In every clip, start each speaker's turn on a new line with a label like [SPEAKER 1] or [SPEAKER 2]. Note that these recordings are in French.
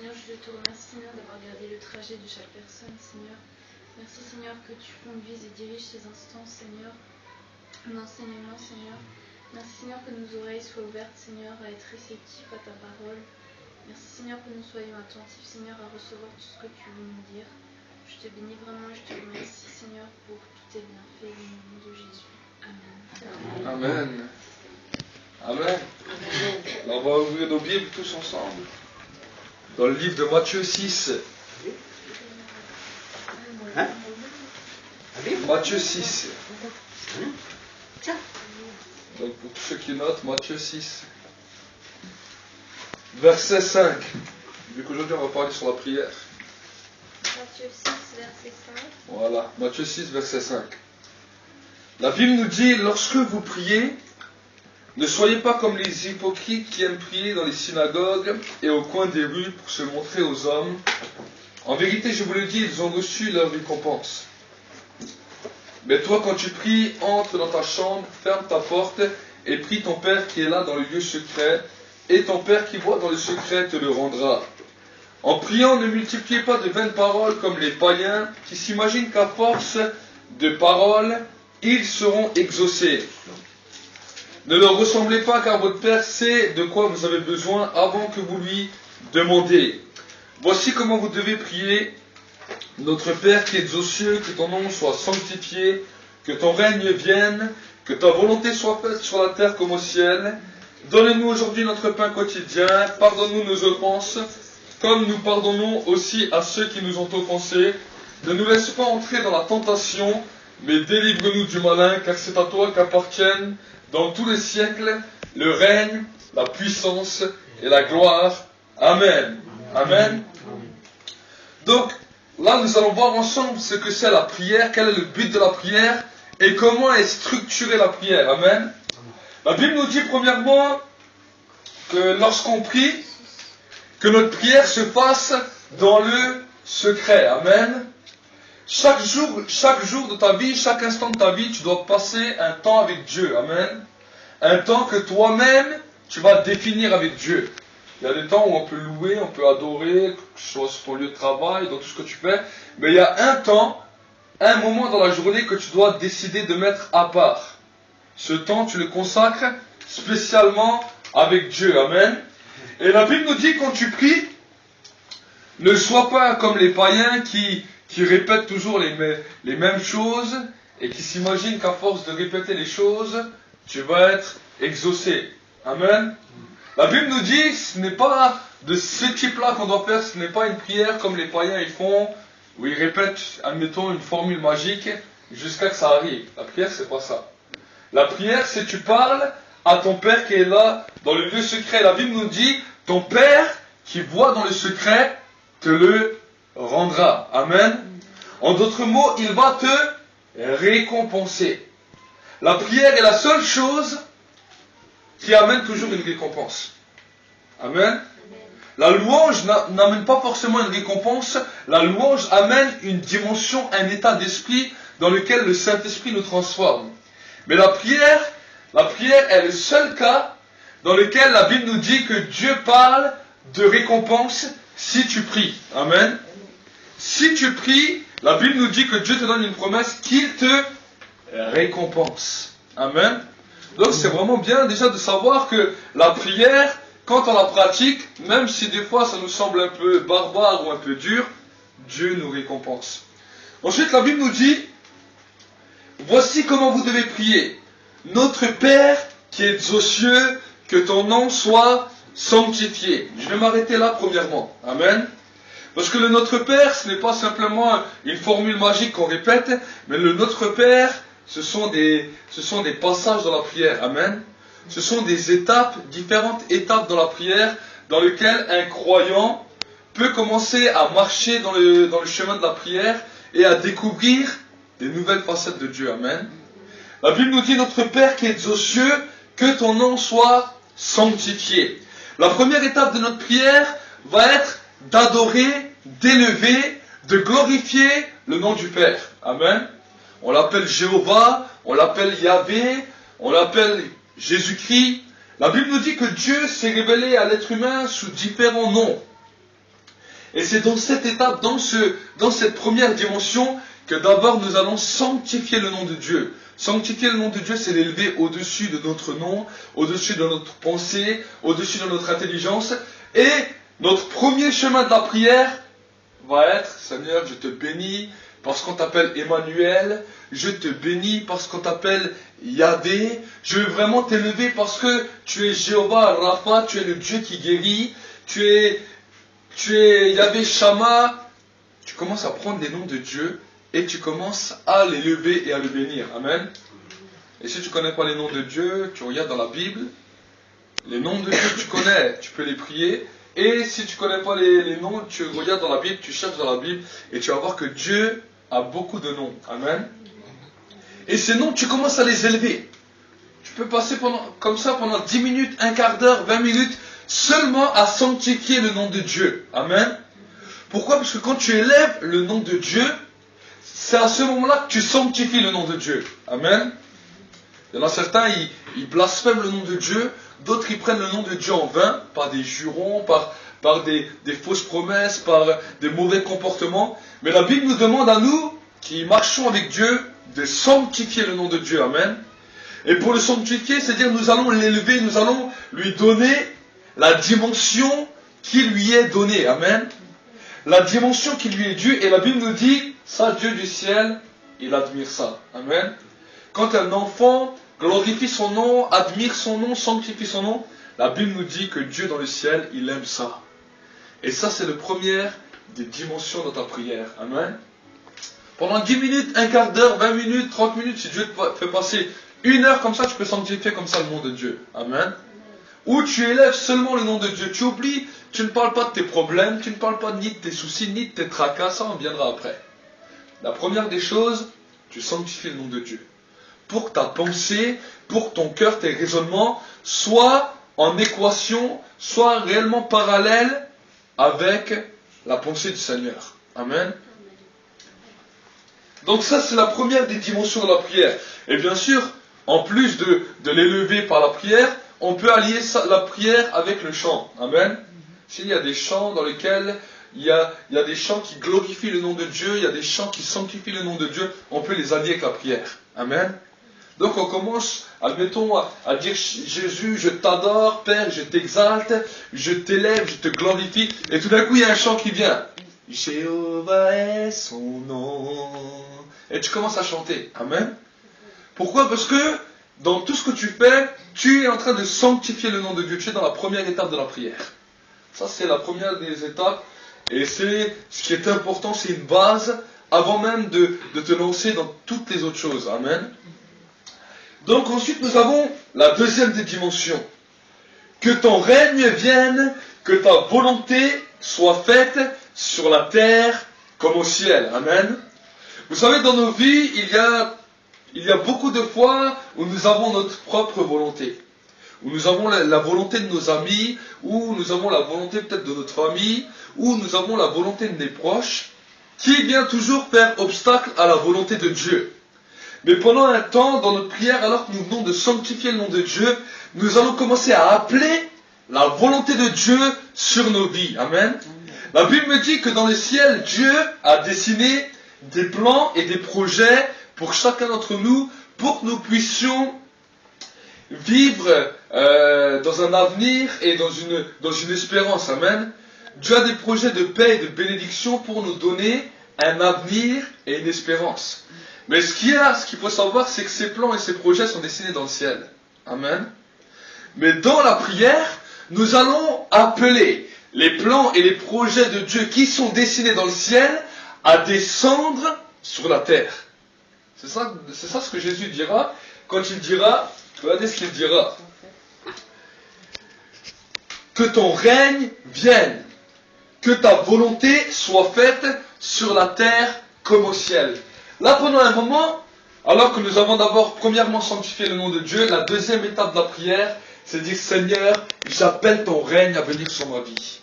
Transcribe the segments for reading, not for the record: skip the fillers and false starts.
[SPEAKER 1] Seigneur, je te remercie, Seigneur, d'avoir gardé le trajet de chaque personne, Seigneur. Merci, Seigneur, que tu conduises et diriges ces instants, Seigneur, en enseignement, Seigneur. Merci, Seigneur, que nos oreilles soient ouvertes, Seigneur, à être réceptifs à ta parole. Merci, Seigneur, que nous soyons attentifs, Seigneur, à recevoir tout ce que tu veux nous dire. Je te bénis vraiment et je te remercie, Seigneur, pour tous tes bienfaits au nom de Jésus. Amen.
[SPEAKER 2] Amen. Amen. Là, on va ouvrir nos Bibles tous ensemble. Dans le livre de Matthieu 6.
[SPEAKER 3] Hein?
[SPEAKER 2] Matthieu 6. Donc pour tous ceux qui notent, Matthieu 6. Verset 5. Vu qu'aujourd'hui on va parler sur la prière.
[SPEAKER 1] Matthieu 6, verset 5.
[SPEAKER 2] Voilà, Matthieu 6, verset 5. La Bible nous dit, lorsque vous priez, ne soyez pas comme les hypocrites qui aiment prier dans les synagogues et au coin des rues pour se montrer aux hommes. En vérité, je vous le dis, ils ont reçu leur récompense. Mais toi, quand tu pries, entre dans ta chambre, ferme ta porte et prie ton Père qui est là dans le lieu secret, et ton Père qui voit dans le secret te le rendra. En priant, ne multipliez pas de vaines paroles comme les païens qui s'imaginent qu'à force de paroles, ils seront exaucés. Ne leur ressemblez pas, car votre Père sait de quoi vous avez besoin avant que vous lui demandiez. Voici comment vous devez prier. Notre Père qui es aux cieux, que ton nom soit sanctifié, que ton règne vienne, que ta volonté soit faite sur la terre comme au ciel. Donne-nous aujourd'hui notre pain quotidien, pardonne-nous nos offenses, comme nous pardonnons aussi à ceux qui nous ont offensés. Ne nous laisse pas entrer dans la tentation, mais délivre-nous du malin, car c'est à toi qu'appartiennent dans tous les siècles le règne, la puissance et la gloire. Amen. Amen. Donc, là, nous allons voir ensemble ce que c'est la prière, quel est le but de la prière et comment est structurée la prière. Amen. La Bible nous dit premièrement que lorsqu'on prie, que notre prière se fasse dans le secret. Amen. Chaque jour de ta vie, chaque instant de ta vie, tu dois passer un temps avec Dieu. Amen. Un temps que toi-même, tu vas définir avec Dieu. Il y a des temps où on peut louer, on peut adorer, que ce soit sur ton lieu de travail, dans tout ce que tu fais. Mais il y a un temps, un moment dans la journée que tu dois décider de mettre à part. Ce temps, tu le consacres spécialement avec Dieu. Amen. Et la Bible nous dit, quand tu pries, ne sois pas comme les païens qui répètent toujours les mêmes choses et qui s'imaginent qu'à force de répéter les choses, tu vas être exaucé. Amen. La Bible nous dit, ce n'est pas de ce type-là qu'on doit faire, ce n'est pas une prière comme les païens ils font, où ils répètent, admettons, une formule magique jusqu'à que ça arrive. La prière, c'est pas ça. La prière, c'est tu parles à ton Père qui est là dans le lieu secret. La Bible nous dit, ton Père qui voit dans le secret te le rendra. Amen. En d'autres mots, il va te récompenser. La prière est la seule chose qui amène toujours une récompense. Amen. La louange n'amène pas forcément une récompense. La louange amène une dimension, un état d'esprit dans lequel le Saint-Esprit nous transforme. Mais la prière est le seul cas dans lequel la Bible nous dit que Dieu parle de récompense si tu pries. Amen. Si tu pries, la Bible nous dit que Dieu te donne une promesse qu'il te récompense. Amen. Donc c'est vraiment bien déjà de savoir que la prière, quand on la pratique, même si des fois ça nous semble un peu barbare ou un peu dur, Dieu nous récompense. Ensuite la Bible nous dit, voici comment vous devez prier. Notre Père qui es aux cieux, que ton nom soit sanctifié. Je vais m'arrêter là premièrement. Amen. Parce que le Notre Père, ce n'est pas simplement une formule magique qu'on répète, mais le Notre Père, ce sont des passages dans la prière. Amen. Ce sont des étapes, différentes étapes dans la prière, dans lesquelles un croyant peut commencer à marcher dans le chemin de la prière et à découvrir des nouvelles facettes de Dieu. Amen. La Bible nous dit, notre Père qui es aux cieux, que ton nom soit sanctifié. La première étape de notre prière va être d'adorer, d'élever, de glorifier le nom du Père. Amen. On l'appelle Jéhovah, on l'appelle Yahvé, on l'appelle Jésus-Christ. La Bible nous dit que Dieu s'est révélé à l'être humain sous différents noms. Et c'est dans cette étape, dans cette première dimension, que d'abord nous allons sanctifier le nom de Dieu. Sanctifier le nom de Dieu, c'est l'élever au-dessus de notre nom, au-dessus de notre pensée, au-dessus de notre intelligence. Et notre premier chemin de la prière va être, Seigneur, je te bénis parce qu'on t'appelle Emmanuel, je te bénis parce qu'on t'appelle Yahvé, je veux vraiment t'élever parce que tu es Jéhovah Rapha, tu es le Dieu qui guérit, tu es Yahvé Shammah. Tu commences à prendre les noms de Dieu et tu commences à l'élever et à le bénir. Amen. Et si tu ne connais pas les noms de Dieu, tu regardes dans la Bible, les noms de Dieu que tu connais, tu peux les prier. Et si tu ne connais pas les noms, tu regardes dans la Bible, tu cherches dans la Bible et tu vas voir que Dieu a beaucoup de noms. Amen. Et ces noms, tu commences à les élever. Tu peux passer comme ça pendant 10 minutes, un quart d'heure, 20 minutes, seulement à sanctifier le nom de Dieu. Amen. Pourquoi? Parce que quand tu élèves le nom de Dieu, c'est à ce moment-là que tu sanctifies le nom de Dieu. Amen. Il y en a certains, ils blasphèment le nom de Dieu. D'autres, ils prennent le nom de Dieu en vain, par des jurons, par des fausses promesses, par des mauvais comportements. Mais la Bible nous demande à nous, qui marchons avec Dieu, de sanctifier le nom de Dieu. Amen. Et pour le sanctifier, c'est-à-dire nous allons l'élever, nous allons lui donner la dimension qui lui est donnée. Amen. La dimension qui lui est due. Et la Bible nous dit, ça, Dieu du ciel, il admire ça. Amen. Quand un enfant glorifie son nom, admire son nom, sanctifie son nom, la Bible nous dit que Dieu dans le ciel, il aime ça. Et ça, c'est la première des dimensions de ta prière. Amen. Pendant 10 minutes, un quart d'heure, 20 minutes, 30 minutes, si Dieu te fait passer 1 heure comme ça, tu peux sanctifier comme ça le nom de Dieu. Amen. Ou tu élèves seulement le nom de Dieu. Tu oublies, tu ne parles pas de tes problèmes, tu ne parles pas ni de tes soucis, ni de tes tracas, ça on viendra après. La première des choses, tu sanctifies le nom de Dieu. Pour que ta pensée, pour que ton cœur, tes raisonnements soient en équation, soient réellement parallèles avec la pensée du Seigneur. Amen. Donc ça, c'est la première des dimensions de la prière. Et bien sûr, en plus de l'élever par la prière, on peut allier la prière avec le chant. Amen. S'il y a des chants dans lesquels il y a des chants qui glorifient le nom de Dieu, il y a des chants qui sanctifient le nom de Dieu, on peut les allier avec la prière. Amen. Donc on commence, admettons, à dire Jésus, je t'adore, Père, je t'exalte, je t'élève, je te glorifie. Et tout d'un coup, il y a un chant qui vient. Jéhovah est son nom. Et tu commences à chanter. Amen. Pourquoi? Parce que dans tout ce que tu fais, tu es en train de sanctifier le nom de Dieu. Tu es dans la première étape de la prière. Ça, c'est la première des étapes. Et c'est ce qui est important, c'est une base avant même de te lancer dans toutes les autres choses. Amen. Donc ensuite, nous avons la deuxième des dimensions. Que ton règne vienne, que ta volonté soit faite sur la terre comme au ciel. Amen. Vous savez, dans nos vies, il y a beaucoup de fois où nous avons notre propre volonté. Où nous avons la volonté de nos amis, où nous avons la volonté peut-être de notre famille, où nous avons la volonté de nos proches, qui vient toujours faire obstacle à la volonté de Dieu. Mais pendant un temps, dans notre prière, alors que nous venons de sanctifier le nom de Dieu, nous allons commencer à appeler la volonté de Dieu sur nos vies. Amen. La Bible me dit que dans le ciel, Dieu a dessiné des plans et des projets pour chacun d'entre nous, pour que nous puissions vivre dans un avenir et dans une espérance. Amen. Dieu a des projets de paix et de bénédiction pour nous donner un avenir et une espérance. Mais ce qu'il faut savoir, c'est que ces plans et ces projets sont dessinés dans le ciel. Amen. Mais dans la prière, nous allons appeler les plans et les projets de Dieu qui sont dessinés dans le ciel à descendre sur la terre. C'est ça ce que Jésus dira quand il dira, regardez ce qu'il dira. Que ton règne vienne, que ta volonté soit faite sur la terre comme au ciel. Là, pendant un moment, alors que nous avons d'abord premièrement sanctifié le nom de Dieu, la deuxième étape de la prière, c'est de dire Seigneur, j'appelle ton règne à venir sur ma vie.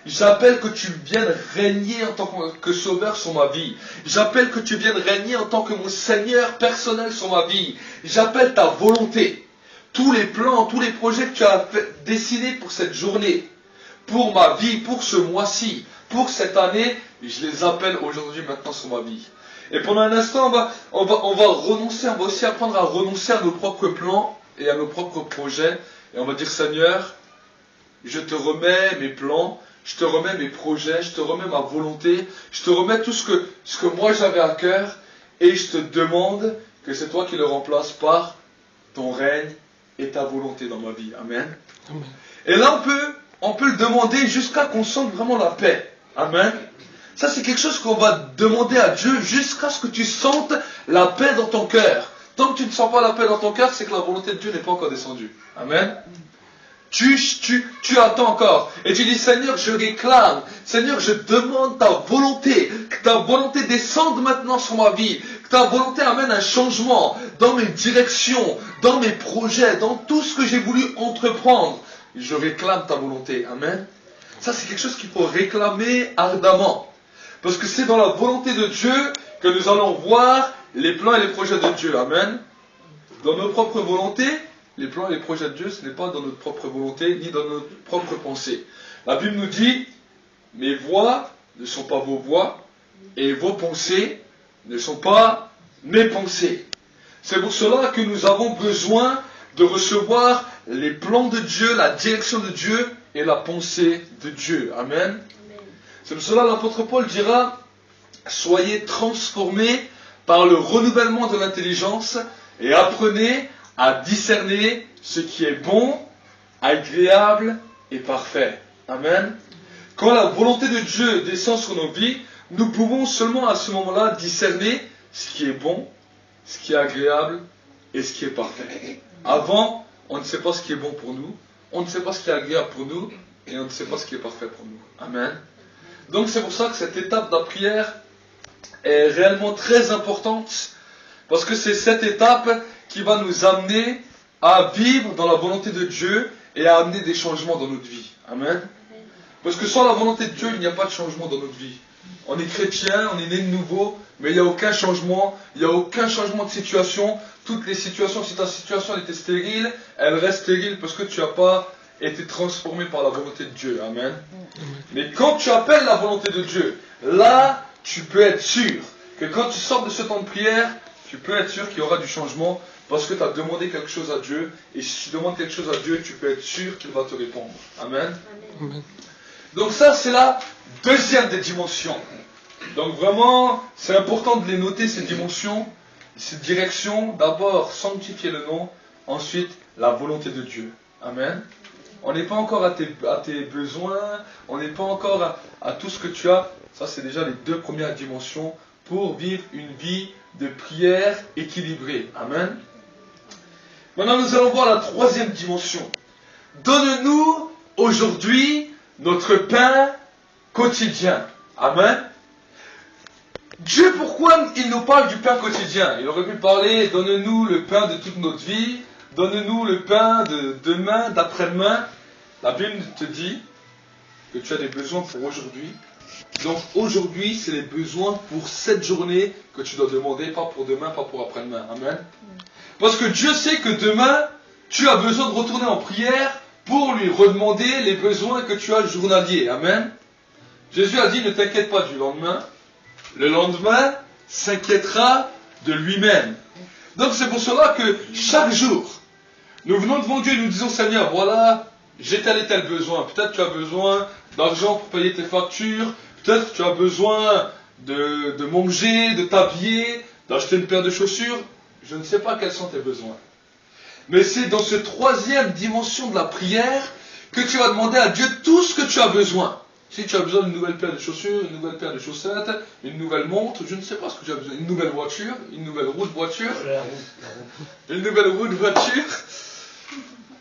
[SPEAKER 2] J'appelle que tu viennes régner en tant que sauveur sur ma vie. J'appelle que tu viennes régner en tant que mon Seigneur personnel sur ma vie. J'appelle ta volonté. Tous les plans, tous les projets que tu as dessinés pour cette journée, pour ma vie, pour ce mois-ci, pour cette année, je les appelle aujourd'hui, maintenant sur ma vie. Et pendant un instant, on va renoncer, on va aussi apprendre à renoncer à nos propres plans et à nos propres projets. Et on va dire, Seigneur, je te remets mes plans, je te remets mes projets, je te remets ma volonté, je te remets tout ce que moi j'avais à cœur, et je te demande que c'est toi qui le remplaces par ton règne et ta volonté dans ma vie. Amen.
[SPEAKER 3] Amen.
[SPEAKER 2] Et là, on peut le demander jusqu'à qu'on sente vraiment la paix. Amen. Ça, c'est quelque chose qu'on va demander à Dieu jusqu'à ce que tu sentes la paix dans ton cœur. Tant que tu ne sens pas la paix dans ton cœur, c'est que la volonté de Dieu n'est pas encore descendue. Amen. Tu attends encore. Et tu dis, Seigneur, je réclame. Seigneur, je demande ta volonté. Que ta volonté descende maintenant sur ma vie. Que ta volonté amène un changement dans mes directions, dans mes projets, dans tout ce que j'ai voulu entreprendre. Je réclame ta volonté. Amen. Ça, c'est quelque chose qu'il faut réclamer ardemment. Parce que c'est dans la volonté de Dieu que nous allons voir les plans et les projets de Dieu. Amen. Dans nos propres volontés, les plans et les projets de Dieu, ce n'est pas dans notre propre volonté, ni dans notre propre pensée. La Bible nous dit, mes voies ne sont pas vos voies, et vos pensées ne sont pas mes pensées. C'est pour cela que nous avons besoin de recevoir les plans de Dieu, la direction de Dieu et la pensée de Dieu. Amen. C'est pour cela que l'apôtre Paul dira, soyez transformés par le renouvellement de l'intelligence et apprenez à discerner ce qui est bon, agréable et parfait. Amen. Quand la volonté de Dieu descend sur nos vies, nous pouvons seulement à ce moment-là discerner ce qui est bon, ce qui est agréable et ce qui est parfait. Avant, on ne sait pas ce qui est bon pour nous, on ne sait pas ce qui est agréable pour nous et on ne sait pas ce qui est parfait pour nous. Amen. Donc c'est pour ça que cette étape de la prière est réellement très importante, parce que c'est cette étape qui va nous amener à vivre dans la volonté de Dieu et à amener des changements dans notre vie. Amen. Parce que sans la volonté de Dieu, il n'y a pas de changement dans notre vie. On est chrétien, on est né de nouveau, mais il n'y a aucun changement, il n'y a aucun changement de situation. Toutes les situations, si ta situation était stérile, elle reste stérile parce que tu n'as pas été transformé par la volonté de Dieu. Amen. Mais quand tu appelles la volonté de Dieu, là, tu peux être sûr que quand tu sors de ce temps de prière, tu peux être sûr qu'il y aura du changement parce que tu as demandé quelque chose à Dieu. Et si tu demandes quelque chose à Dieu, tu peux être sûr qu'il va te répondre. Amen.
[SPEAKER 3] Amen.
[SPEAKER 2] Donc ça, c'est la deuxième des dimensions. Donc vraiment, c'est important de les noter, ces dimensions, ces directions. D'abord, sanctifier le nom. Ensuite, la volonté de Dieu. Amen. On n'est pas encore à tes besoins. On n'est pas encore à tout ce que tu as. Ça, c'est déjà les deux premières dimensions pour vivre une vie de prière équilibrée. Amen. Maintenant, nous allons voir la troisième dimension. Donne-nous aujourd'hui notre pain quotidien. Amen. Dieu, pourquoi il nous parle du pain quotidien? Il aurait pu parler, donne-nous le pain de toute notre vie, donne-nous le pain de demain, d'après-demain. La Bible te dit que tu as des besoins pour aujourd'hui. Donc aujourd'hui, c'est les besoins pour cette journée que tu dois demander, pas pour demain, pas pour après-demain. Amen. Parce que Dieu sait que demain, tu as besoin de retourner en prière pour lui redemander les besoins que tu as journaliers. Amen. Jésus a dit, ne t'inquiète pas du lendemain. Le lendemain s'inquiétera de lui-même. Donc c'est pour cela que chaque jour, nous venons devant Dieu et nous disons, Seigneur, voilà, j'ai tel et tel besoin. Peut-être tu as besoin d'argent pour payer tes factures. Peut-être tu as besoin de manger, de t'habiller, d'acheter une paire de chaussures. Je ne sais pas quels sont tes besoins. Mais c'est dans cette troisième dimension de la prière que tu vas demander à Dieu tout ce que tu as besoin. Si tu as besoin d'une nouvelle paire de chaussures, une nouvelle paire de chaussettes, une nouvelle montre, je ne sais pas ce que tu as besoin, une nouvelle voiture, une nouvelle roue de voiture, une nouvelle roue de voiture.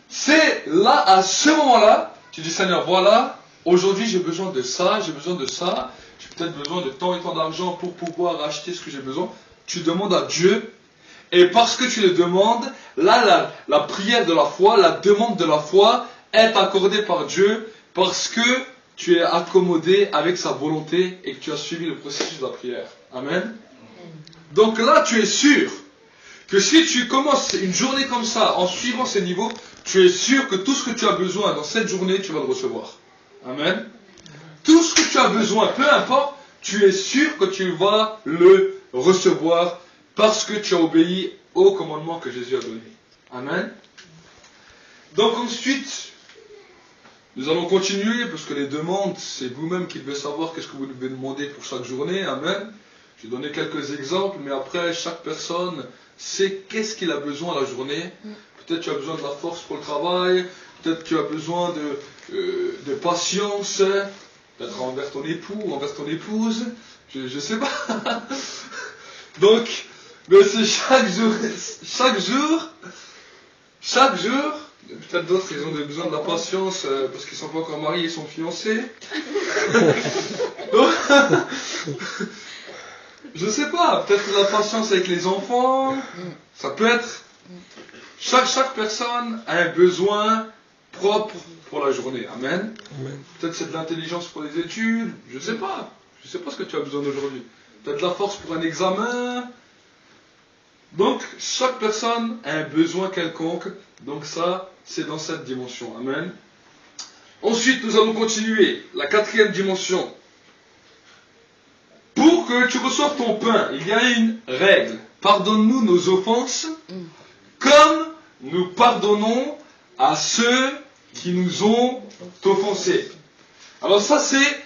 [SPEAKER 2] C'est là, à ce moment-là, tu dis, Seigneur, voilà, aujourd'hui j'ai besoin de ça, j'ai peut-être besoin de tant et tant d'argent pour pouvoir acheter ce que j'ai besoin. Tu demandes à Dieu, et parce que tu le demandes, là, la prière de la foi, la demande de la foi est accordée par Dieu, parce que tu es accommodé avec sa volonté et que tu as suivi le processus de la prière. Amen. Donc là, tu es sûr que si tu commences une journée comme ça, en suivant ces niveaux, tu es sûr que tout ce que tu as besoin dans cette journée, tu vas le recevoir. Amen. tout ce que tu as besoin, peu importe, tu es sûr que tu vas le recevoir parce que tu as obéi au commandement que Jésus a donné. Amen. Donc ensuite, nous allons continuer parce que les demandes, c'est vous-même qui devez savoir qu'est-ce que vous devez demander pour chaque journée. Amen. Je vais donner quelques exemples, mais après, chaque personne sait qu'est-ce qu'il a besoin la journée. Peut-être tu as besoin de la force pour le travail, peut-être tu as besoin de patience, peut-être envers ton époux, envers ton épouse, je sais pas. Donc, mais c'est chaque jour, peut-être d'autres ils ont besoin de la patience parce qu'ils sont pas encore mariés, ils sont fiancés. Donc, je sais pas, peut-être la patience avec les enfants, ça peut être. Chaque personne a un besoin propre pour la journée. Amen.
[SPEAKER 3] Amen.
[SPEAKER 2] Peut-être c'est de l'intelligence pour les études, je sais pas. Je sais pas ce que tu as besoin d'aujourd'hui. Peut-être de la force pour un examen. Donc, chaque personne a un besoin quelconque. Donc ça, c'est dans cette dimension. Amen. Ensuite, nous allons continuer. La quatrième dimension. Pour que tu reçoives ton pain, il y a une règle. Pardonne-nous nos offenses, comme nous pardonnons à ceux qui nous ont offensés. Alors ça, c'est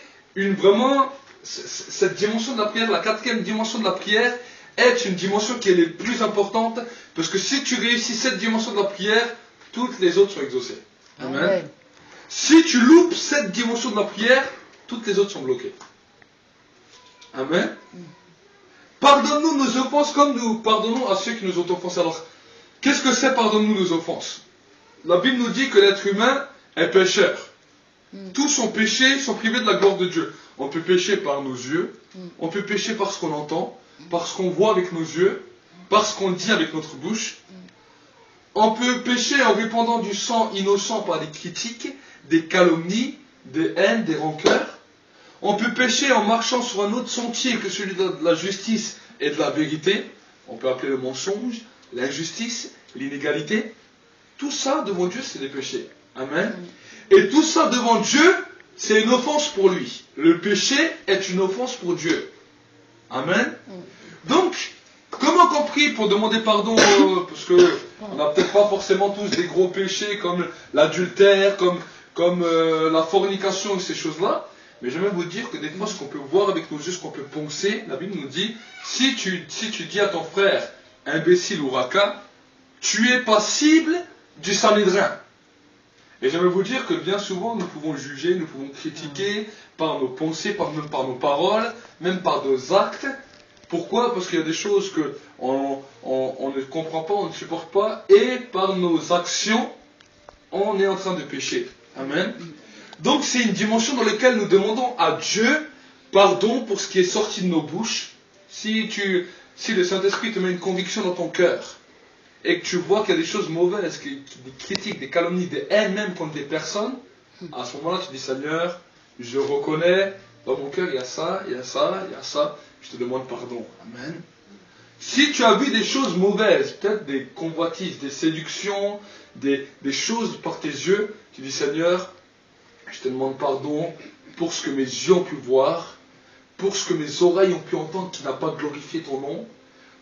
[SPEAKER 2] cette dimension de la prière, la quatrième dimension de la prière, est une dimension qui est la plus importante, parce que si tu réussis cette dimension de la prière, toutes les autres sont exaucées. Amen.
[SPEAKER 4] Amen.
[SPEAKER 2] Si tu loupes cette dimension de la prière, toutes les autres sont bloquées. Amen. Pardonne-nous nos offenses comme nous pardonnons à ceux qui nous ont offensés. Alors, qu'est-ce que c'est pardonne-nous nos offenses? La Bible nous dit que l'être humain est pécheur. Tous sont péchés, sont privés de la gloire de Dieu. On peut pécher par nos yeux, on peut pécher par ce qu'on entend, par ce qu'on voit avec nos yeux, par ce qu'on dit avec notre bouche. On peut pécher en répandant du sang innocent par des critiques, des calomnies, des haines, des rancœurs. On peut pécher en marchant sur un autre sentier que celui de la justice et de la vérité. On peut appeler le mensonge, l'injustice, l'inégalité. Tout ça devant Dieu, c'est des péchés. Amen. Et tout ça devant Dieu, c'est une offense pour lui. Le péché est une offense pour Dieu. Amen. Donc, comment qu'on prie pour demander pardon parce que on n'a peut-être pas forcément tous des gros péchés comme l'adultère, comme la fornication et ces choses-là. Mais j'aimerais vous dire que des fois, ce qu'on peut voir avec nos yeux, ce qu'on peut penser, la Bible nous dit, si tu dis à ton frère imbécile ou raca, tu es passible du Sanhédrin. Et j'aimerais vous dire que bien souvent, nous pouvons juger, nous pouvons critiquer par nos pensées, même par nos paroles, même par nos actes. Pourquoi? Parce qu'il y a des choses qu'on ne comprend pas, on ne supporte pas, et par nos actions, on est en train de pécher. Amen. Donc c'est une dimension dans laquelle nous demandons à Dieu pardon pour ce qui est sorti de nos bouches. Si le Saint-Esprit te met une conviction dans ton cœur, et que tu vois qu'il y a des choses mauvaises, des critiques, des calomnies, des haines même contre des personnes, à ce moment-là tu dis Seigneur, je reconnais, dans mon cœur il y a ça, il y a ça, il y a ça, je te demande pardon. Amen. Si tu as vu des choses mauvaises, peut-être des convoitises, des séductions, des choses par tes yeux, tu dis Seigneur, je te demande pardon pour ce que mes yeux ont pu voir, pour ce que mes oreilles ont pu entendre qui n'a pas glorifié ton nom,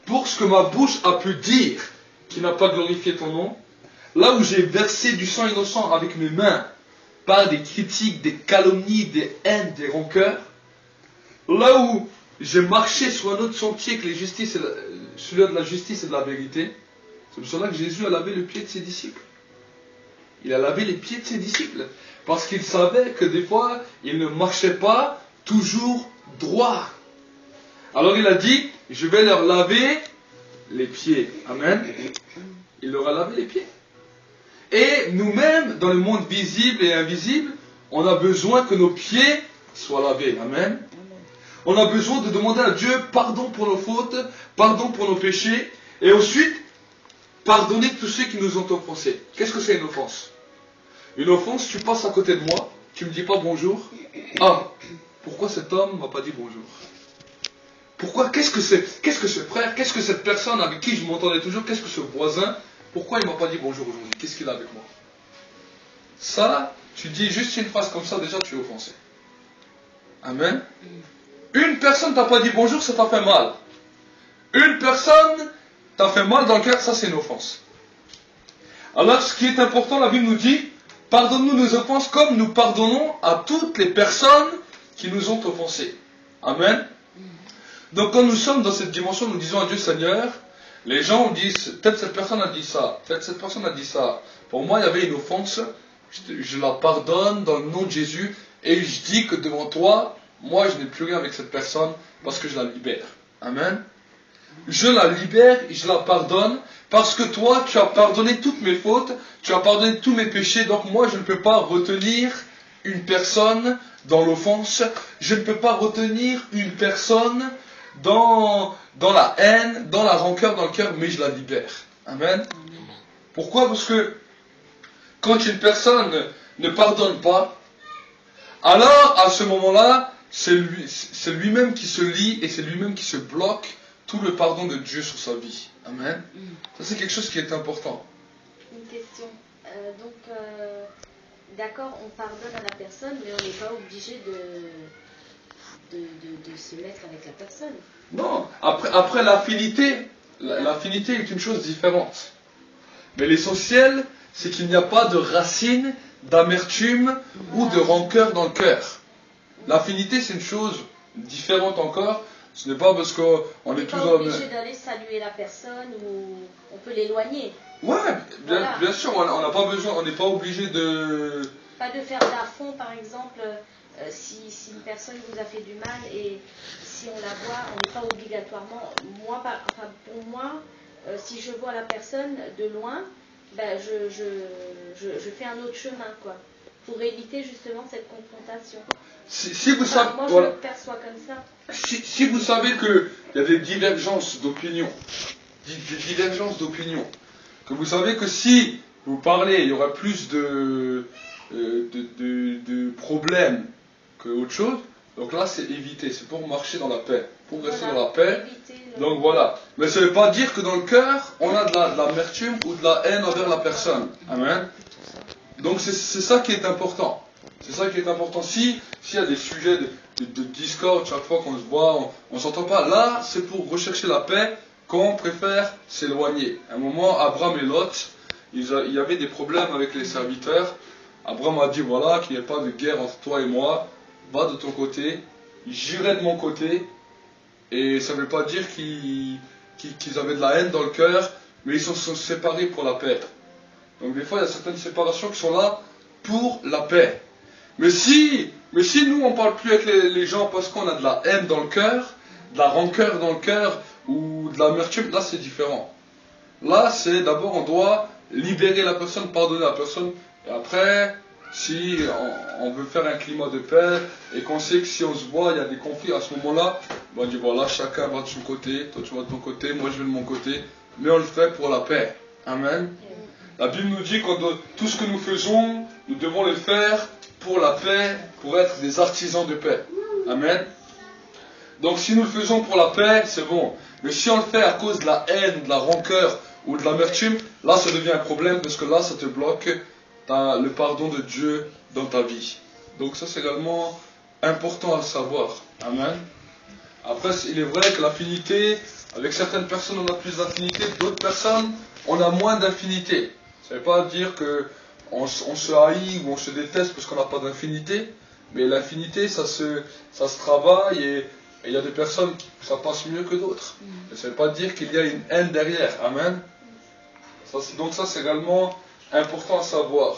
[SPEAKER 2] pour ce que ma bouche a pu dire qui n'a pas glorifié ton nom, là où j'ai versé du sang innocent avec mes mains par des critiques, des calomnies, des haines, des rancœurs, là où j'ai marché sur un autre sentier que celui de la justice et de la vérité, c'est pour cela que Jésus a lavé le pied de ses disciples. Il a lavé les pieds de ses disciples. Parce qu'il savait que des fois, ils ne marchaient pas toujours droit. Alors il a dit, je vais leur laver les pieds. Amen. Il leur a lavé les pieds. Et nous-mêmes, dans le monde visible et invisible, on a besoin que nos pieds soient lavés. Amen. On a besoin de demander à Dieu pardon pour nos fautes, pardon pour nos péchés, et ensuite, pardonner tous ceux qui nous ont offensés. Qu'est-ce que c'est une offense? Une offense, tu passes à côté de moi, tu ne me dis pas bonjour. Ah, pourquoi cet homme ne m'a pas dit bonjour? Pourquoi? Qu'est-ce que ce frère, qu'est-ce que cette personne avec qui je m'entendais toujours, qu'est-ce que ce voisin, pourquoi il ne m'a pas dit bonjour aujourd'hui? Qu'est-ce qu'il a avec moi? Ça, tu dis juste une phrase comme ça, déjà tu es offensé. Amen. Une personne t'a pas dit bonjour, ça t'a fait mal. Une personne t'a fait mal dans le cœur, ça c'est une offense. Alors ce qui est important, la Bible nous dit, pardonne-nous nos offenses comme nous pardonnons à toutes les personnes qui nous ont offensés. Amen. Donc quand nous sommes dans cette dimension, nous disons à Dieu, Seigneur, les gens disent, peut-être cette personne a dit ça, peut-être cette personne a dit ça. Pour moi, il y avait une offense, je la pardonne dans le nom de Jésus, et je dis que devant toi, moi je n'ai plus rien avec cette personne, parce que je la libère. Amen. Je la libère et je la pardonne, parce que toi, tu as pardonné toutes mes fautes, tu as pardonné tous mes péchés, donc moi je ne peux pas retenir une personne dans l'offense, je ne peux pas retenir une personne dans la haine, dans la rancœur, dans le cœur, mais je la libère. Amen. Pourquoi? Parce que quand une personne ne pardonne pas, alors à ce moment-là, c'est lui-même qui se lie et c'est lui-même qui se bloque tout le pardon de Dieu sur sa vie. Amen. Ça c'est quelque chose qui est important.
[SPEAKER 3] Une question. D'accord, on pardonne à la personne, mais on n'est pas obligé de se mettre avec la personne.
[SPEAKER 2] Non, après l'affinité, l'affinité est une chose différente. Mais l'essentiel, c'est qu'il n'y a pas de racine d'amertume ou de rancœur dans le cœur. L'affinité, c'est une chose différente encore. Ce n'est pas parce qu'on est tous...
[SPEAKER 3] On n'est pas obligé d'aller saluer la personne ou on peut l'éloigner.
[SPEAKER 2] Ouais,
[SPEAKER 3] Voilà.
[SPEAKER 2] bien sûr, on n'a pas besoin, on n'est pas obligé de...
[SPEAKER 3] Pas de faire d'affront, par exemple, si une personne vous a fait du mal et si on la voit, on n'est pas obligatoirement... pour moi, si je vois la personne de loin, ben je fais un autre chemin, quoi, pour éviter justement cette confrontation.
[SPEAKER 2] Si vous savez,
[SPEAKER 3] moi,
[SPEAKER 2] voilà.
[SPEAKER 3] je le perçois comme ça.
[SPEAKER 2] Si vous savez qu'il y a des divergences d'opinion, que vous savez que si vous parlez, il y aura plus de problèmes qu'autre chose, donc là c'est éviter, c'est pour marcher dans la paix, pour rester dans la paix. Donc voilà. Mais ça ne veut pas dire que dans le cœur, on a de l'amertume ou de la haine envers la personne. Amen. Donc c'est ça qui est important. C'est ça qui est important. S'il y a des sujets de discorde, chaque fois qu'on se voit, on ne s'entend pas, là c'est pour rechercher la paix qu'on préfère s'éloigner. À un moment, Abraham et Lot, il y avait des problèmes avec les serviteurs. Abraham a dit, voilà, qu'il n'y ait pas de guerre entre toi et moi, va de ton côté, j'irai de mon côté, et ça ne veut pas dire qu'ils avaient de la haine dans le cœur, mais ils se sont séparés pour la paix. Donc des fois, il y a certaines séparations qui sont là pour la paix. Mais si nous, on ne parle plus avec les gens parce qu'on a de la haine dans le cœur, de la rancœur dans le cœur, ou de l'amertume, là c'est différent. Là, c'est d'abord, on doit libérer la personne, pardonner la personne, et après, si on veut faire un climat de paix, et qu'on sait que si on se voit, il y a des conflits, à ce moment-là, on dit voilà, chacun va de son côté, toi tu vas de ton côté, moi je vais de mon côté, mais on le fait pour la paix. Amen. La Bible nous dit que tout ce que nous faisons, nous devons le faire pour la paix, pour être des artisans de paix. Amen. Donc si nous le faisons pour la paix, c'est bon. Mais si on le fait à cause de la haine, de la rancœur ou de l'amertume, là ça devient un problème parce que là ça te bloque le pardon de Dieu dans ta vie. Donc ça c'est également important à savoir. Amen. Après il est vrai que l'affinité, avec certaines personnes on a plus d'affinité, d'autres personnes on a moins d'affinité. Ça ne veut pas dire qu'on se haït ou on se déteste parce qu'on n'a pas d'infinité, mais l'affinité ça se travaille et il y a des personnes qui ça passe mieux que d'autres. Ça ne veut pas dire qu'il y a une haine derrière. Amen. Donc ça c'est également important à savoir.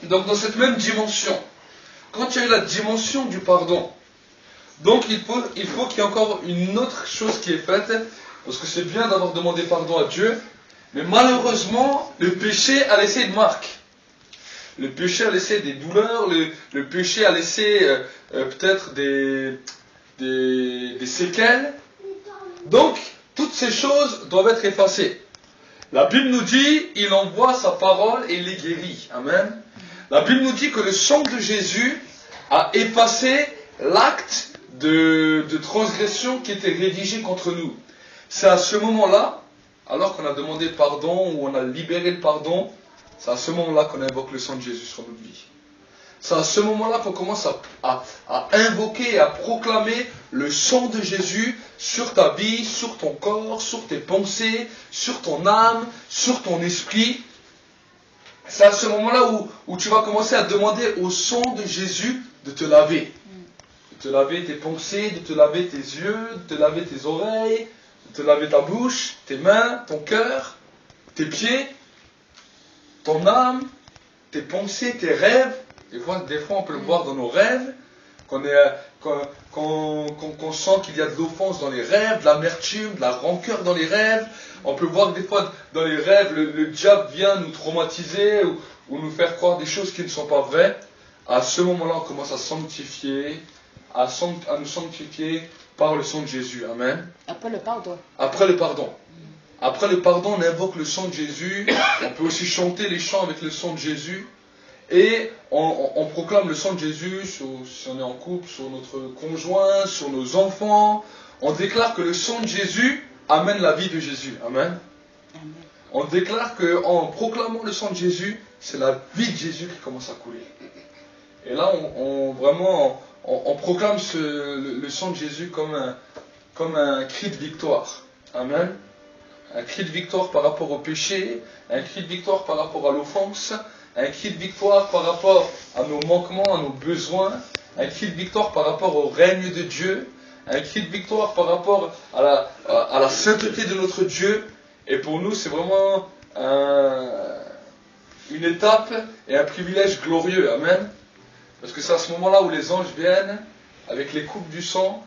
[SPEAKER 2] Donc dans cette même dimension, quand il y a eu la dimension du pardon, donc il faut qu'il y ait encore une autre chose qui est faite, parce que c'est bien d'avoir demandé pardon à Dieu, mais malheureusement le péché a laissé une marque. Le péché a laissé des douleurs, le péché a laissé peut-être des séquelles. Donc, toutes ces choses doivent être effacées. La Bible nous dit, il envoie sa parole et il les guérit. Amen. La Bible nous dit que le sang de Jésus a effacé l'acte de transgression qui était rédigé contre nous. C'est à ce moment-là, alors qu'on a demandé pardon ou on a libéré le pardon, c'est à ce moment-là qu'on invoque le sang de Jésus sur notre vie. C'est à ce moment-là qu'on commence à invoquer et à proclamer le sang de Jésus sur ta vie, sur ton corps, sur tes pensées, sur ton âme, sur ton esprit. C'est à ce moment-là où tu vas commencer à demander au sang de Jésus de te laver. De te laver tes pensées, de te laver tes yeux, de te laver tes oreilles, de te laver ta bouche, tes mains, ton cœur, tes pieds, ton âme, tes pensées, tes rêves. Des fois, on peut le voir dans nos rêves, qu'on sent qu'il y a de l'offense dans les rêves, de l'amertume, de la rancœur dans les rêves. On peut voir que des fois, dans les rêves, le diable vient nous traumatiser ou nous faire croire des choses qui ne sont pas vraies. À ce moment-là, on commence à sanctifier, à nous sanctifier par le sang de Jésus. Amen.
[SPEAKER 4] Après le pardon.
[SPEAKER 2] Après le pardon. Après le pardon, on invoque le sang de Jésus. On peut aussi chanter les chants avec le sang de Jésus. Et on proclame le sang de Jésus si on est en couple, sur notre conjoint, sur nos enfants. On déclare que le sang de Jésus amène la vie de Jésus. Amen.
[SPEAKER 4] Amen.
[SPEAKER 2] On déclare qu'en proclamant le sang de Jésus, c'est la vie de Jésus qui commence à couler. Et là, on proclame le sang de Jésus comme un cri de victoire. Amen. Un cri de victoire par rapport au péché, un cri de victoire par rapport à l'offense, un cri de victoire par rapport à nos manquements, à nos besoins, un cri de victoire par rapport au règne de Dieu, un cri de victoire par rapport à la sainteté de notre Dieu. Et pour nous, c'est vraiment une étape et un privilège glorieux. Amen. Parce que c'est à ce moment-là où les anges viennent avec les coupes du sang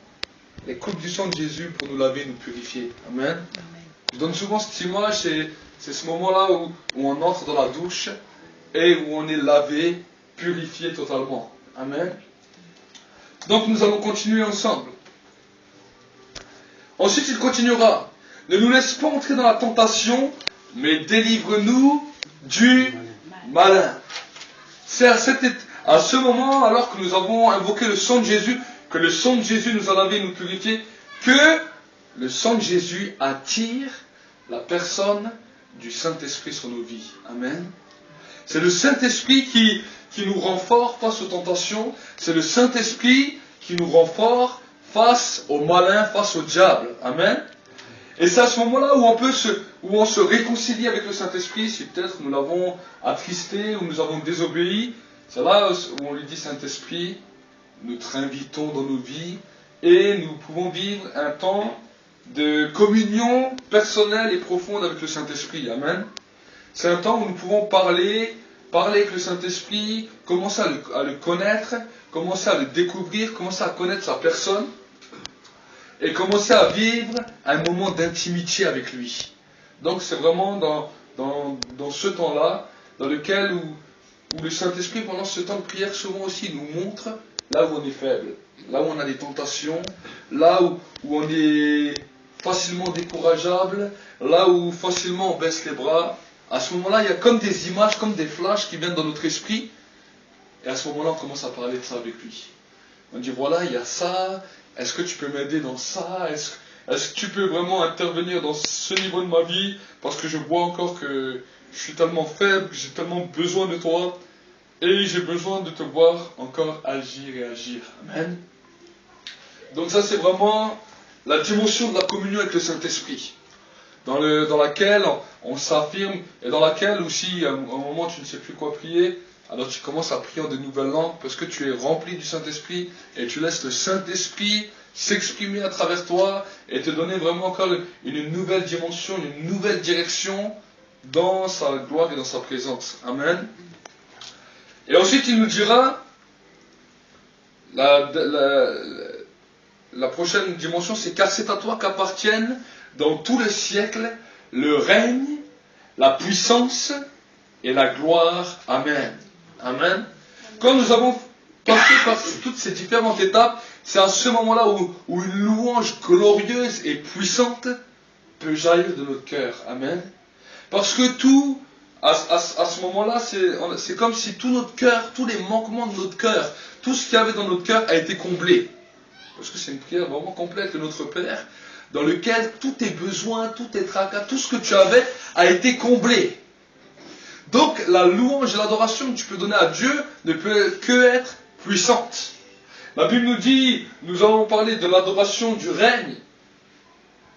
[SPEAKER 2] de Jésus pour nous laver, nous purifier. Amen. Je donne souvent cette image, c'est ce moment-là où on entre dans la douche et où on est lavé, purifié totalement. Amen. Donc nous allons continuer ensemble. Ensuite il continuera. Ne nous laisse pas entrer dans la tentation, mais délivre-nous du malin. C'est à ce moment, alors que nous avons invoqué le sang de Jésus, que le sang de Jésus nous a lavé et nous purifié, que le sang de Jésus attire la personne du Saint-Esprit sur nos vies. Amen. C'est le Saint-Esprit qui nous rend forts face aux tentations. C'est le Saint-Esprit qui nous rend forts face au malin, face au diable. Amen. Et c'est à ce moment-là où on se réconcilie avec le Saint-Esprit, si peut-être nous l'avons attristé ou nous avons désobéi. C'est là où on lui dit, Saint-Esprit, nous t'invitons dans nos vies et nous pouvons vivre un temps de communion personnelle et profonde avec le Saint-Esprit. Amen. C'est un temps où nous pouvons parler avec le Saint-Esprit, commencer à le connaître, commencer à le découvrir, commencer à connaître sa personne et commencer à vivre un moment d'intimité avec lui. Donc c'est vraiment dans ce temps-là, dans lequel où le Saint-Esprit, pendant ce temps de prière, souvent aussi nous montre là où on est faible, là où on a des tentations, là où on est facilement décourageable, là où facilement on baisse les bras. À ce moment-là, il y a comme des images, comme des flashs qui viennent dans notre esprit. Et à ce moment-là, on commence à parler de ça avec lui. On dit, voilà, il y a ça. Est-ce que tu peux m'aider dans ça? Est-ce que tu peux vraiment intervenir dans ce niveau de ma vie? Parce que je vois encore que je suis tellement faible, j'ai tellement besoin de toi. Et j'ai besoin de te voir encore agir et agir. Amen. Donc ça, c'est vraiment la dimension de la communion avec le Saint-Esprit. Dans laquelle on s'affirme, et dans laquelle aussi, à un moment tu ne sais plus quoi prier, alors tu commences à prier en de nouvelles langues, parce que tu es rempli du Saint-Esprit, et tu laisses le Saint-Esprit s'exprimer à travers toi, et te donner vraiment encore une nouvelle dimension, une nouvelle direction, dans sa gloire et dans sa présence. Amen. Et ensuite il nous dira, la prochaine dimension, c'est car c'est à toi qu'appartiennent dans tout le siècle le règne, la puissance et la gloire. Amen. Amen. Quand nous avons passé par toutes ces différentes étapes, c'est à ce moment-là où une louange glorieuse et puissante peut jaillir de notre cœur. Amen. Parce que tout, à ce moment-là, c'est comme si tout notre cœur, tous les manquements de notre cœur, tout ce qu'il y avait dans notre cœur a été comblé. Parce que c'est une prière vraiment complète de notre Père, dans lequel tous tes besoins, tous tes tracas, tout ce que tu avais a été comblé. Donc la louange et l'adoration que tu peux donner à Dieu ne peut que être puissante. La Bible nous dit, nous allons parler de l'adoration du règne.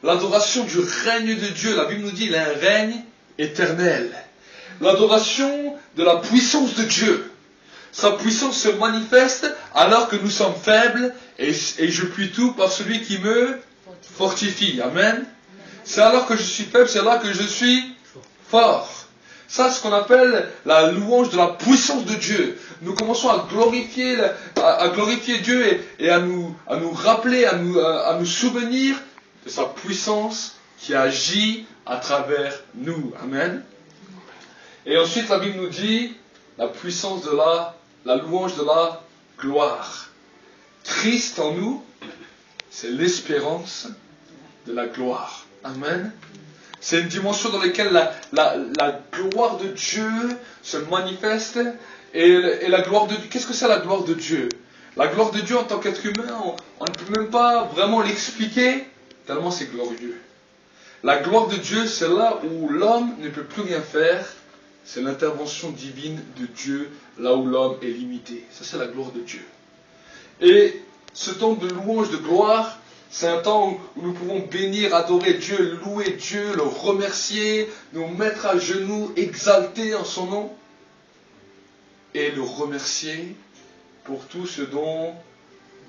[SPEAKER 2] L'adoration du règne de Dieu. La Bible nous dit, il a un règne éternel. L'adoration de la puissance de Dieu. Sa puissance se manifeste alors que nous sommes faibles et je puis tout par celui qui me fortifie. Amen. C'est alors que je suis faible, c'est là que je suis fort. Ça, c'est ce qu'on appelle la louange de la puissance de Dieu. Nous commençons à glorifier Dieu et à nous rappeler, à nous souvenir de sa puissance qui agit à travers nous. Amen. Et ensuite, la Bible nous dit la puissance de la louange de la gloire. Christ en nous, c'est l'espérance de la gloire. Amen. C'est une dimension dans laquelle la gloire de Dieu se manifeste. Et la gloire de Dieu, qu'est-ce que c'est la gloire de Dieu? La gloire de Dieu en tant qu'être humain, on ne peut même pas vraiment l'expliquer, tellement c'est glorieux. La gloire de Dieu, c'est là où l'homme ne peut plus rien faire. C'est l'intervention divine de Dieu, là où l'homme est limité. Ça, c'est la gloire de Dieu. Et ce temps de louange, de gloire, c'est un temps où nous pouvons bénir, adorer Dieu, louer Dieu, le remercier, nous mettre à genoux, exalter en son nom, et le remercier pour tout ce dont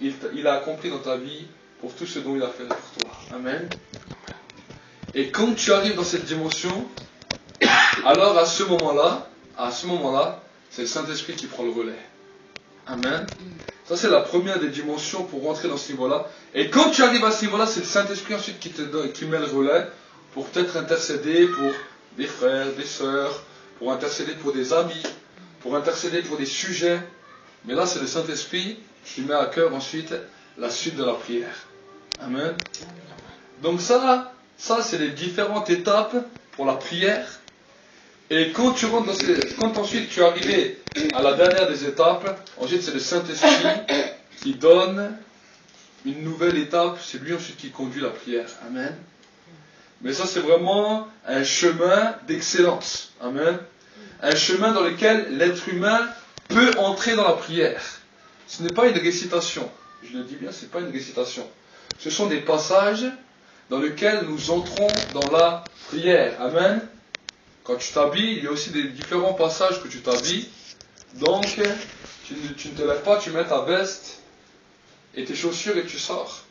[SPEAKER 2] il a accompli dans ta vie, pour tout ce dont il a fait pour toi. Amen. Et quand tu arrives dans cette dimension, alors à ce moment-là, c'est le Saint-Esprit qui prend le relais. Amen. Ça, c'est la première des dimensions pour rentrer dans ce niveau-là. Et quand tu arrives à ce niveau-là, c'est le Saint-Esprit ensuite qui met le relais pour peut-être intercéder pour des frères, des sœurs, pour intercéder pour des amis, pour intercéder pour des sujets. Mais là, c'est le Saint-Esprit qui met à cœur ensuite la suite de la prière. Amen. Donc ça c'est les différentes étapes pour la prière. Et quand tu rentres quand ensuite tu es arrivé à la dernière des étapes, ensuite c'est le Saint-Esprit qui donne une nouvelle étape, c'est lui ensuite qui conduit la prière. Amen. Mais ça c'est vraiment un chemin d'excellence. Amen. Un chemin dans lequel l'être humain peut entrer dans la prière. Ce n'est pas une récitation. Je le dis bien, ce n'est pas une récitation. Ce sont des passages dans lesquels nous entrons dans la prière. Amen. Quand tu t'habilles, il y a aussi des différents passages que tu t'habilles. Donc, tu ne te lèves pas, tu mets ta veste et tes chaussures et tu sors.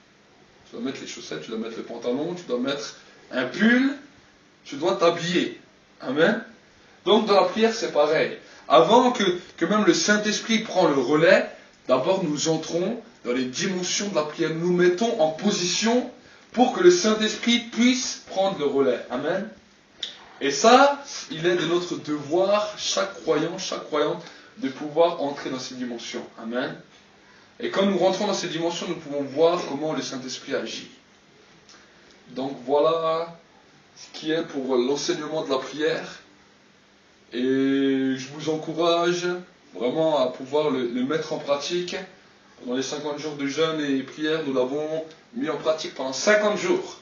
[SPEAKER 2] Tu dois mettre les chaussettes, tu dois mettre le pantalon, tu dois mettre un pull, tu dois t'habiller. Amen. Donc, dans la prière, c'est pareil. Avant que même le Saint-Esprit prend le relais, d'abord nous entrons dans les dimensions de la prière. Nous nous mettons en position pour que le Saint-Esprit puisse prendre le relais. Amen. Et ça, il est de notre devoir, chaque croyant, chaque croyante, de pouvoir entrer dans ces dimensions. Amen. Et quand nous rentrons dans ces dimensions, nous pouvons voir comment le Saint-Esprit agit. Donc voilà ce qui est pour l'enseignement de la prière. Et je vous encourage vraiment à pouvoir le mettre en pratique. Pendant les 50 jours de jeûne et prière, nous l'avons mis en pratique pendant 50 jours.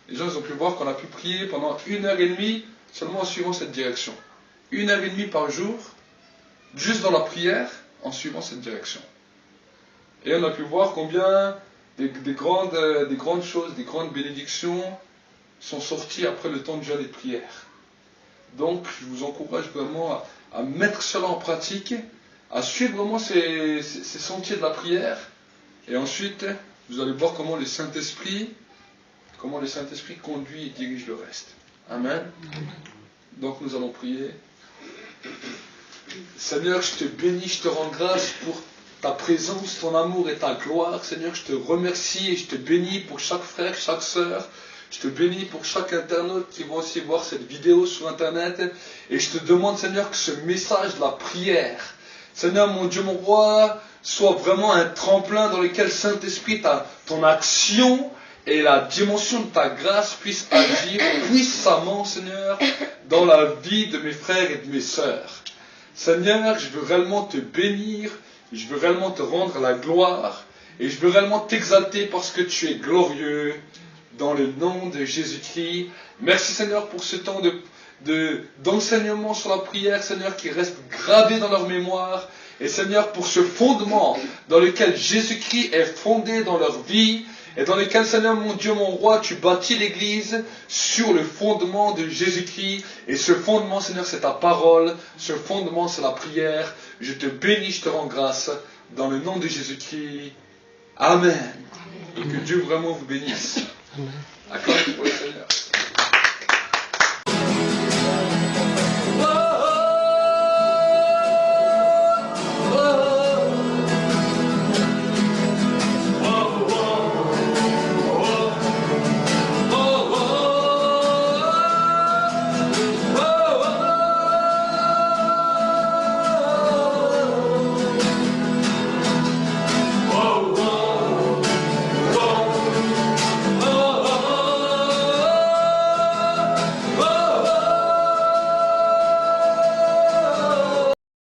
[SPEAKER 2] Les gens ils ont pu voir qu'on a pu prier pendant 1h30 seulement en suivant cette direction. 1h30 par jour, juste dans la prière, en suivant cette direction. Et on a pu voir combien des grandes choses, des grandes bénédictions sont sorties après le temps de jeûne et de prière. Donc, je vous encourage vraiment à mettre cela en pratique, à suivre vraiment ces sentiers de la prière. Et ensuite, vous allez voir comment le Saint-Esprit conduit et dirige le reste. Amen. Donc nous allons prier. Seigneur, je te bénis, je te rends grâce pour ta présence, ton amour et ta gloire. Seigneur, je te remercie et je te bénis pour chaque frère, chaque sœur. Je te bénis pour chaque internaute qui va aussi voir cette vidéo sur Internet. Et je te demande, Seigneur, que ce message de la prière, Seigneur, mon Dieu, mon roi, soit vraiment un tremplin dans lequel, Saint-Esprit, ton action et la dimension de ta grâce puisse agir puissamment, Seigneur, dans la vie de mes frères et de mes sœurs. Seigneur, je veux réellement te bénir, je veux réellement te rendre la gloire, et je veux réellement t'exalter parce que tu es glorieux, dans le nom de Jésus-Christ. Merci, Seigneur, pour ce temps d'enseignements sur la prière, Seigneur, qui restent gravés dans leur mémoire. Et Seigneur, pour ce fondement dans lequel Jésus-Christ est fondé dans leur vie, et dans lequel, Seigneur, mon Dieu, mon roi, tu bâtis l'Église sur le fondement de Jésus-Christ. Et ce fondement, Seigneur, c'est ta parole. Ce fondement, c'est la prière. Je te bénis, je te rends grâce. Dans le nom de Jésus-Christ. Amen. Et que Dieu vraiment vous bénisse. Acclamez pour le Seigneur.